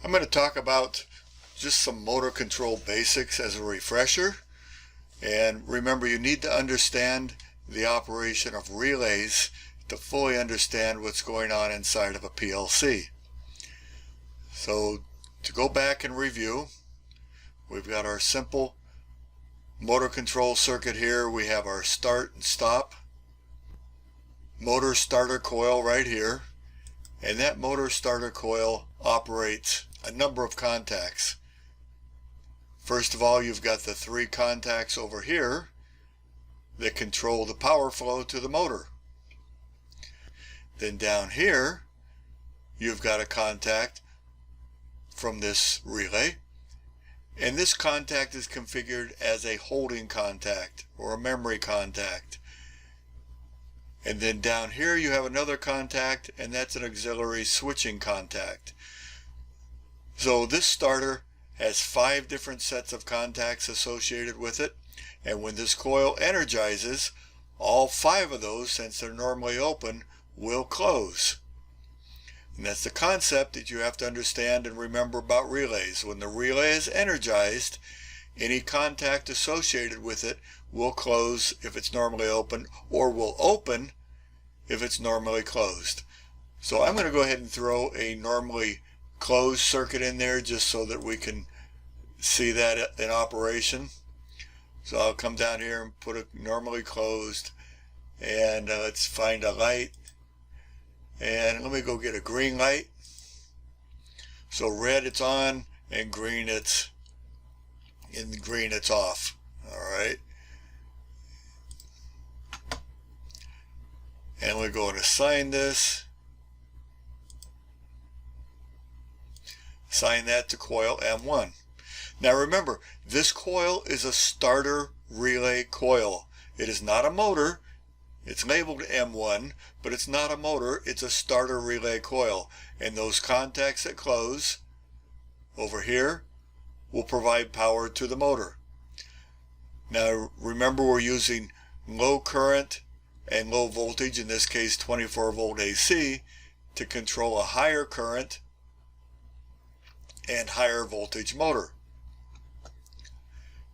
I'm going to talk about just some motor control basics as a refresher. And remember, you need to understand the operation of relays to fully understand what's going on inside of a PLC. So to go back and review, we've got our simple motor control circuit here. We have our start and stop motor starter coil right here, and that motor starter coil operates a number of contacts. First of all, you've got the 3 contacts over here that control the power flow to the motor. Then down here you've got a contact from this relay, and this contact is configured as a holding contact or a memory contact. And then down here you have another contact, and that's an auxiliary switching contact. So this starter has 5 different sets of contacts associated with it, and when this coil energizes, all 5 of those, since they're normally open, will close. And that's the concept that you have to understand and remember about relays. When the relay is energized, any contact associated with it will close if it's normally open, or will open if it's normally closed. So I'm going to go ahead and throw a normally closed circuit in there just so that we can see that in operation. So I'll come down here and put it normally closed, and let's find a light, and let me go get a green light. So red it's on, and green it's off. Alright, and we're going to assign this, assign that to coil M1. Now remember, this coil is a starter relay coil. It is not a motor. It's labeled M1, but it's not a motor. It's a starter relay coil. And those contacts that close over here will provide power to the motor. Now remember, we're using low current and low voltage, in this case 24 volt AC, to control a higher current and higher voltage motor.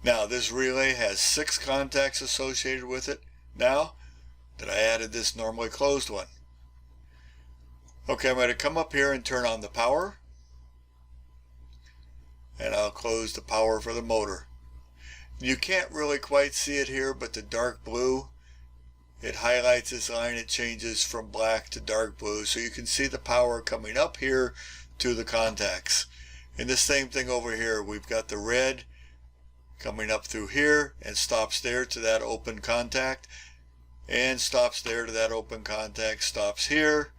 Now this relay has 6 contacts associated with it now that I added this normally closed one. Okay, I'm going to come up here and turn on the power, and I'll close the power for the motor. You can't really quite see it here, but the dark blue, it highlights this line. It changes from black to dark blue, so you can see the power coming up here to the contacts. And the same thing over here, we've got the red coming up through here and stops there to that open contact, and stops there to that open contact, stops here,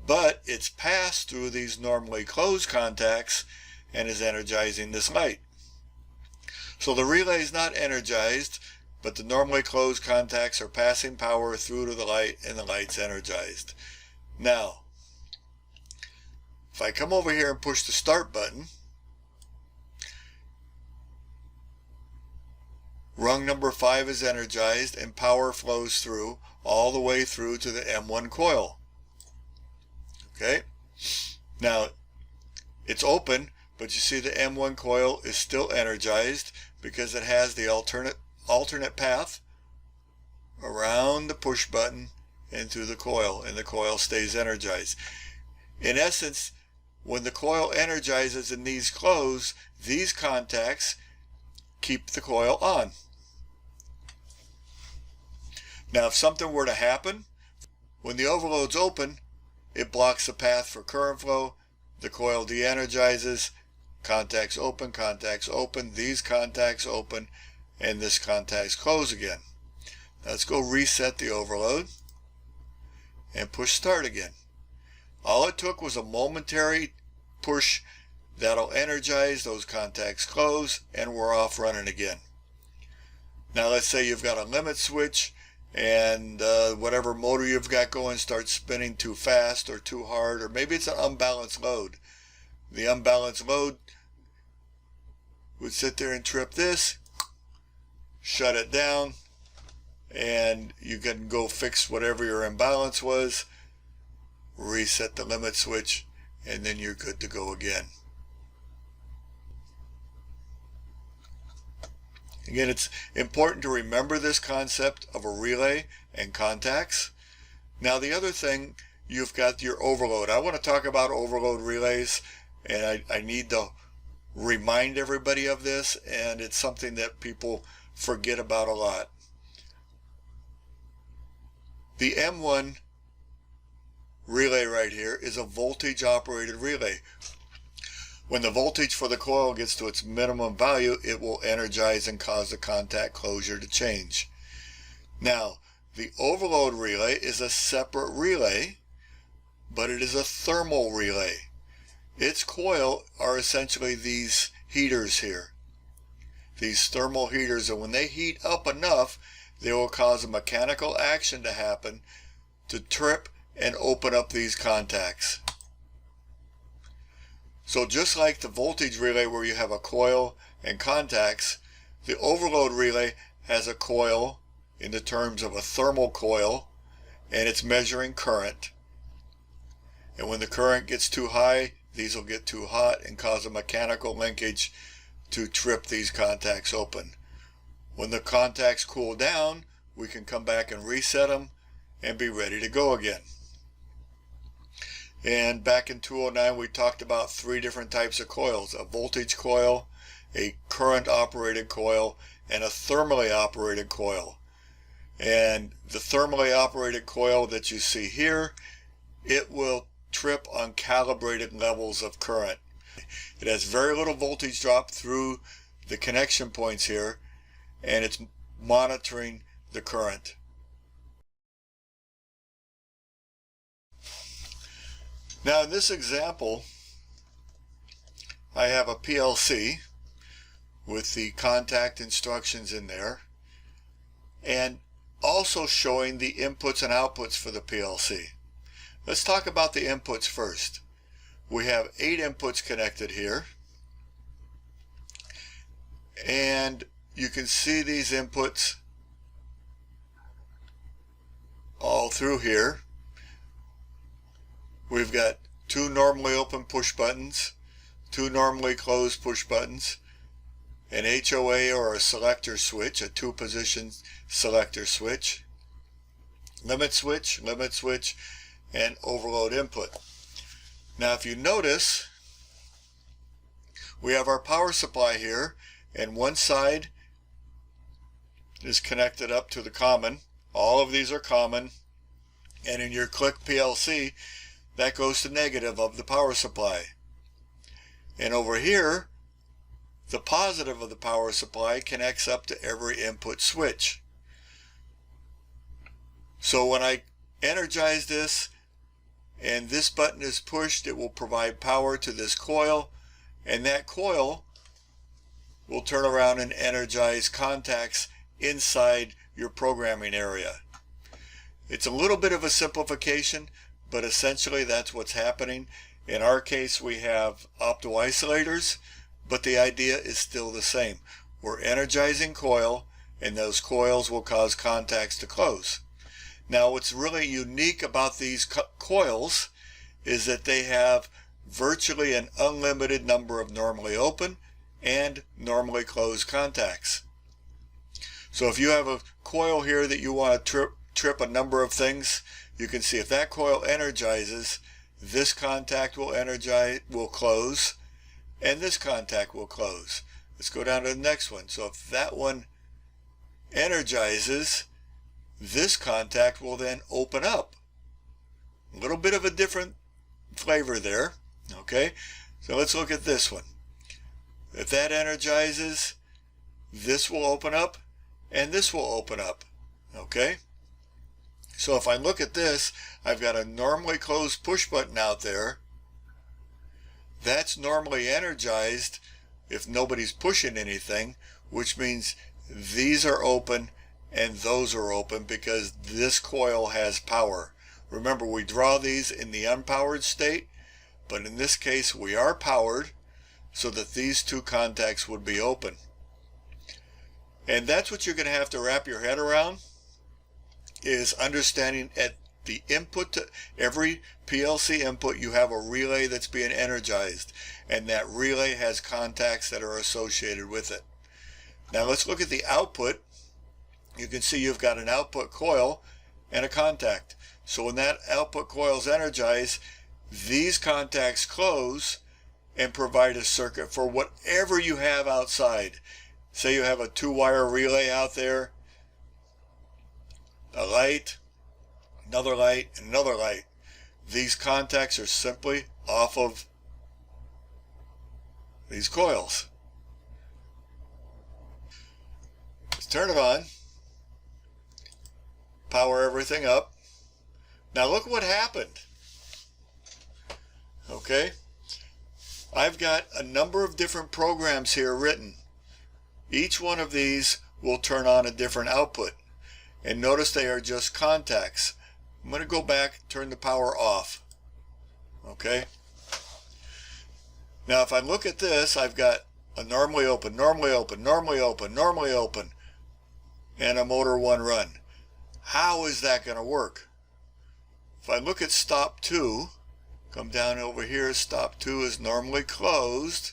but it's passed through these normally closed contacts and is energizing this light. So the relay is not energized, but the normally closed contacts are passing power through to the light, and the light's energized. Now if I come over here and push the start button, rung number 5 is energized, and power flows through all the way through to the M1 coil. Okay, now it's open, but you see the M1 coil is still energized because it has the alternate path around the push button and through the coil, and the coil stays energized. In essence, when the coil energizes and these close, these contacts keep the coil on. Now if something were to happen, when the overload's open, it blocks the path for current flow, the coil de-energizes, contacts open, these contacts open, and this contacts close again. Now let's go reset the overload and push start again. All it took was a momentary push. That'll energize, those contacts close, and we're off running again. Now let's say you've got a limit switch, and whatever motor you've got going starts spinning too fast or too hard, or maybe it's an unbalanced load. The unbalanced load would sit there and trip this, shut it down, and you can go fix whatever your imbalance was, reset the limit switch, and then you're good to go again. Again, it's important to remember this concept of a relay and contacts. Now the other thing, you've got your overload. I want to talk about overload relays, and I need to remind everybody of this, and it's something that people forget about a lot. The M1 relay right here is a voltage operated relay. When the voltage for the coil gets to its minimum value, it will energize and cause the contact closure to change. Now, the overload relay is a separate relay, but it is a thermal relay. Its coil are essentially these heaters here, these thermal heaters, and when they heat up enough, they will cause a mechanical action to happen to trip and open up these contacts. So just like the voltage relay where you have a coil and contacts, the overload relay has a coil in the terms of a thermal coil, and it's measuring current. And when the current gets too high, these will get too hot and cause a mechanical linkage to trip these contacts open. When the contacts cool down, we can come back and reset them and be ready to go again. And back in 209, we talked about 3 different types of coils: a voltage coil, a current operated coil, and a thermally operated coil. And the thermally operated coil that you see here, it will trip on calibrated levels of current. It has very little voltage drop through the connection points here, and it's monitoring the current. Now in this example, I have a PLC with the contact instructions in there, and also showing the inputs and outputs for the PLC. Let's talk about the inputs first. We have 8 inputs connected here, and you can see these inputs all through here. We've got 2 normally open push buttons, 2 normally closed push buttons, an HOA or a selector switch, a 2-position selector switch, limit switch, and overload input. Now if you notice, we have our power supply here, and one side is connected up to the common. All of these are common, and in your click PLC, that goes to negative of the power supply. And over here, the positive of the power supply connects up to every input switch. So when I energize this and this button is pushed, it will provide power to this coil, and that coil will turn around and energize contacts inside your programming area. It's a little bit of a simplification, but essentially that's what's happening. In our case, we have opto-isolators, but the idea is still the same. We're energizing coil, and those coils will cause contacts to close. Now what's really unique about these coils is that they have virtually an unlimited number of normally open and normally closed contacts. So if you have a coil here that you want to trip a number of things, you can see if that coil energizes, this contact will close, and this contact will close. Let's go down to the next one. So if that one energizes, this contact will then open up. A little bit of a different flavor there. Okay, so let's look at this one. If that energizes, this will open up, and this will open up. Okay, so if I look at this, I've got a normally closed push button out there. That's normally energized if nobody's pushing anything, which means these are open and those are open because this coil has power. Remember, we draw these in the unpowered state, but in this case we are powered so that these 2 contacts would be open. And that's what you're going to have to wrap your head around, is understanding at the input to every PLC input, you have a relay that's being energized, and that relay has contacts that are associated with it. Now let's look at the output. You can see you've got an output coil and a contact. So when that output coil is energized, these contacts close and provide a circuit for whatever you have outside. Say you have a 2-wire relay out there, a light, another light, and another light. These contacts are simply off of these coils. Let's turn it on. Power everything up. Now look what happened. Okay, I've got a number of different programs here written. Each one of these will turn on a different output. And notice they are just contacts. I'm going to go back, turn the power off. Okay. Now if I look at this, I've got a normally open, normally open, normally open, normally open, and a motor 1 run. How is that going to work? If I look at stop 2, come down over here, stop 2 is normally closed,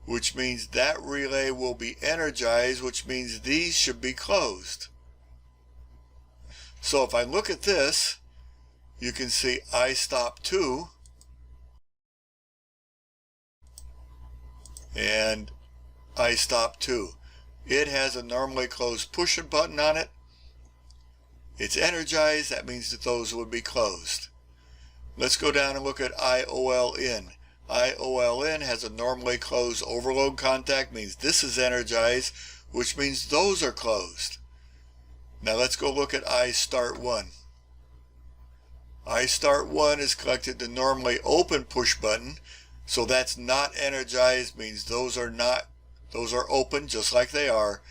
which means that relay will be energized, which means these should be closed. So if I look at this, you can see I stop 2 and I stop 2. It has a normally closed push button on it. It's energized, that means that those would be closed. Let's go down and look at IOL in. IOL in has a normally closed overload contact, means this is energized, which means those are closed. Now let's go look at I start 1. I start 1 is connected to normally open push button, so that's not energized, means those are not, those are open just like they are,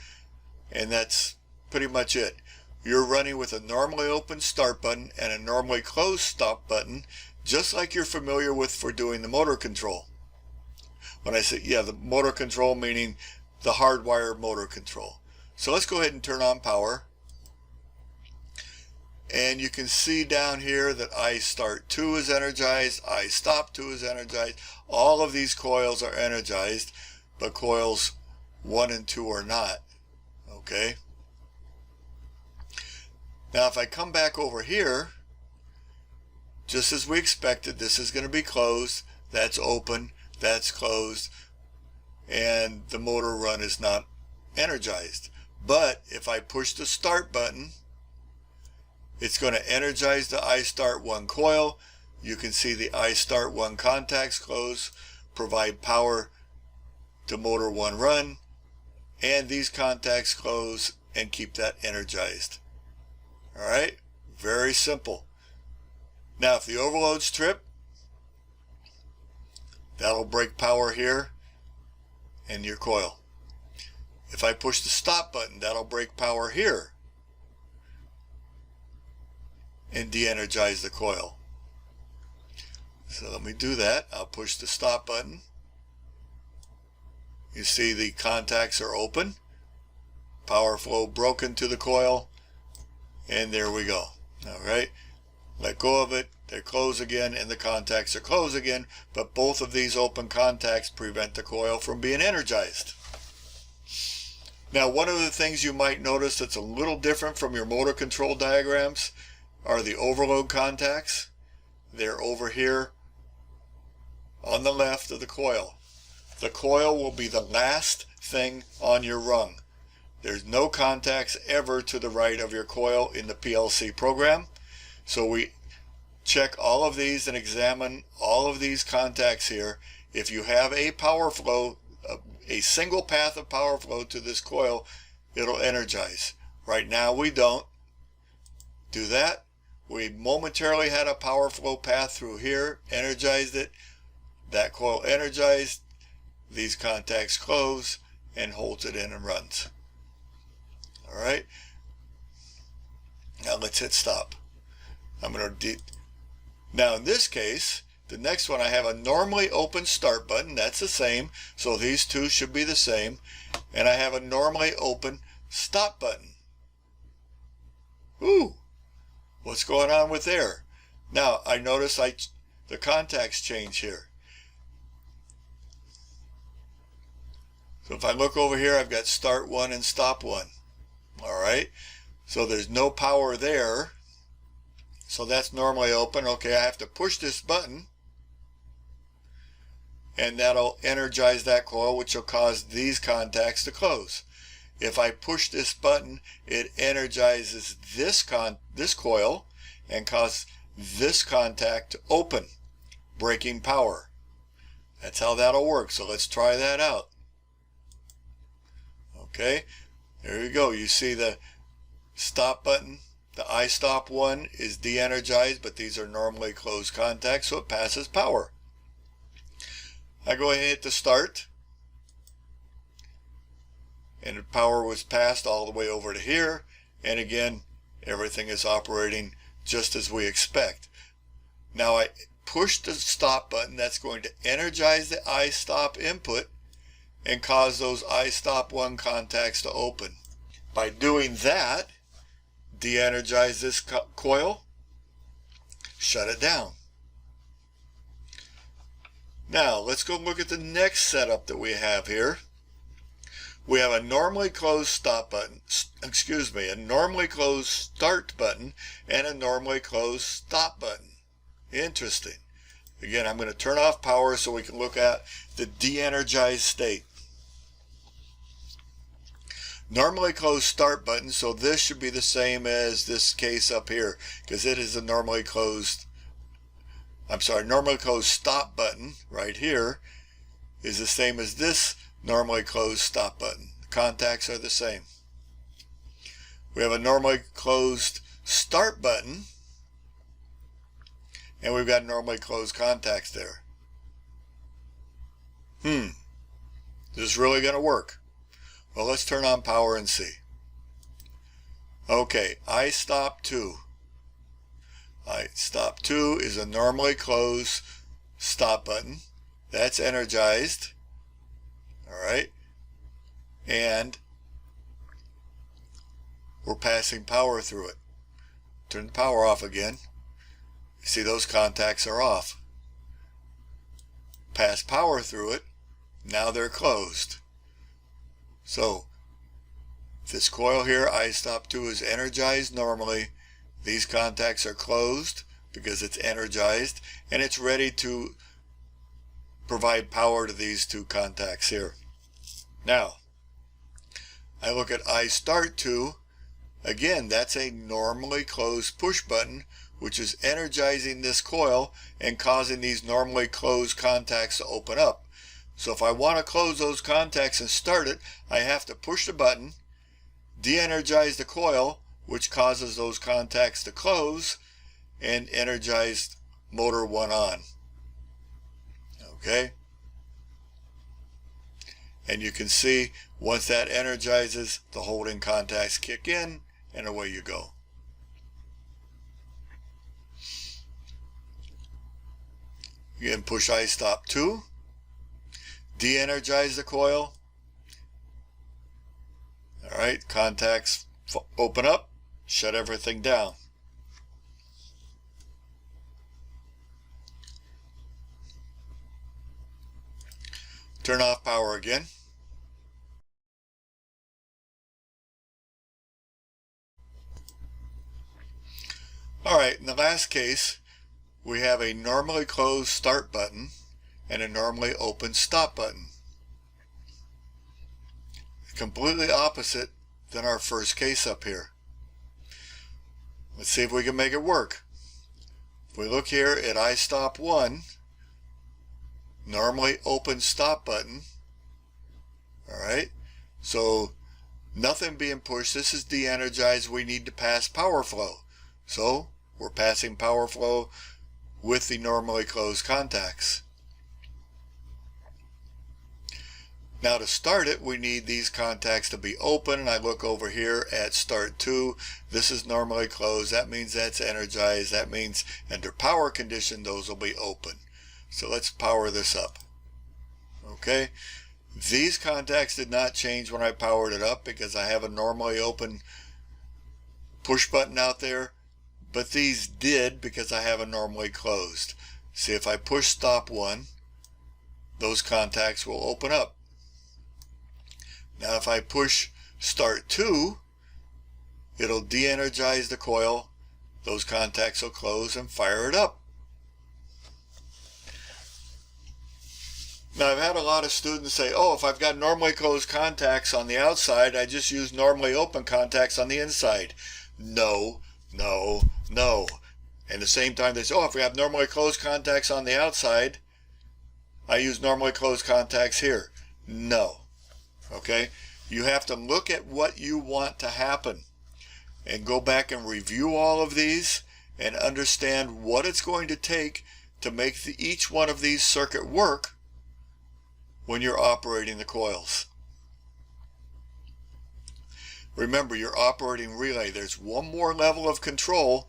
and that's pretty much it. You're running with a normally open start button and a normally closed stop button, just like you're familiar with for doing the motor control. When I say, the motor control meaning the hardwired motor control. So let's go ahead and turn on power. And you can see down here that I start 2 is energized, I stop 2 is energized. All of these coils are energized, but coils 1 and 2 are not. Okay. Now if I come back over here, just as we expected, this is going to be closed, that's open, that's closed, and the motor run is not energized. But if I push the start button, it's going to energize the I start 1 coil. You can see the I start 1 contacts close, provide power to motor 1 run, and these contacts close and keep that energized. Alright, very simple. Now if the overload's tripped, that'll break power here in your coil. If I push the stop button, that'll break power here and de-energize the coil. So let me do that. I'll push the stop button. You see the contacts are open, power flow broken to the coil, and there we go. Alright, let go of it, they close again, and the contacts are closed again, but both of these open contacts prevent the coil from being energized. Now one of the things you might notice that's a little different from your motor control diagrams are the overload contacts. They're over here on the left of the coil. The coil will be the last thing on your rung. There's no contacts ever to the right of your coil in the PLC program. So we check all of these and examine all of these contacts here. If you have a power flow, a single path of power flow to this coil, it'll energize. Right now we don't do that. We momentarily had a power flow path through here, energized it, that coil energized, these contacts close, and holds it in and runs. Alright, now let's hit stop. Now in this case, the next one, I have a normally open start button, that's the same, so these two should be the same, and I have a normally open stop button. Ooh! What's going on with there? Now I notice the contacts change here. So if I look over here, I've got start 1 and stop 1. Alright, so there's no power there. So that's normally open. Okay, I have to push this button, and that'll energize that coil, which will cause these contacts to close. If I push this button, it energizes this coil and causes this contact to open, breaking power. That's how that'll work. So let's try that out. Okay, there you go. You see the stop button. The I-stop one is de-energized, but these are normally closed contacts, so it passes power. I go ahead and hit the start, and the power was passed all the way over to here, and again, everything is operating just as we expect. Now I push the stop button. That's going to energize the I-stop input and cause those I-stop 1 contacts to open. By doing that, de-energize this coil, shut it down. Now let's go look at the next setup that we have here. We have a normally closed stop button, a normally closed start button and a normally closed stop button. Interesting. Again, I'm going to turn off power so we can look at the de-energized state. Normally closed start button, so this should be the same as this case up here, because it is a normally closed stop button right here is the same as this normally closed stop button. The contacts are the same. We have a normally closed start button, and we've got normally closed contacts there. This is really going to work. Well, let's turn on power and see. Okay, I-stop 2. I-stop 2 is a normally closed stop button. That's energized. Alright. And we're passing power through it. Turn the power off again. You see those contacts are off. Pass power through it. Now they're closed. So this coil here, I-stop 2, is energized normally. These contacts are closed because it's energized, and it's ready to provide power to these 2 contacts here. Now, I look at I-start 2. Again, that's a normally closed push button, which is energizing this coil and causing these normally closed contacts to open up. So if I want to close those contacts and start it, I have to push the button, de-energize the coil, which causes those contacts to close, and energize motor 1 on. Okay? And you can see once that energizes, the holding contacts kick in, and away you go. Again, push I-stop 2. De-energize the coil. Alright, contacts open up, shut everything down. Turn off power again. Alright, in the last case, we have a normally closed start button and a normally open stop button. Completely opposite than our first case up here. Let's see if we can make it work. If we look here at I-stop 1, normally open stop button. Alright, so nothing being pushed. This is de-energized. We need to pass power flow. So we're passing power flow with the normally closed contacts. Now to start it, we need these contacts to be open, and I look over here at start 2. This is normally closed. That means that's energized. That means under power condition, those will be open. So let's power this up. Okay, these contacts did not change when I powered it up because I have a normally open push button out there, but these did because I have a normally closed. See, if I push stop 1, those contacts will open up. Now if I push start 2, it'll de-energize the coil, those contacts will close and fire it up. Now I've had a lot of students say, oh, if I've got normally closed contacts on the outside, I just use normally open contacts on the inside. No, no, no. And at the same time they say, oh, if we have normally closed contacts on the outside, I use normally closed contacts here. No. Okay? You have to look at what you want to happen and go back and review all of these and understand what it's going to take to make each one of these circuit work when you're operating the coils. Remember, you're operating relay. There's one more level of control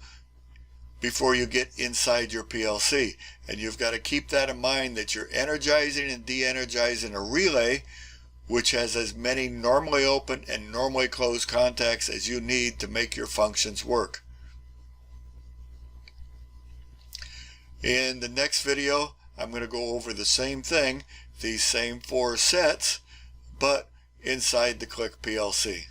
before you get inside your PLC. And you've got to keep that in mind, that you're energizing and de-energizing a relay which has as many normally open and normally closed contacts as you need to make your functions work. In the next video, I'm going to go over the same thing, these same 4 sets, but inside the Click PLC.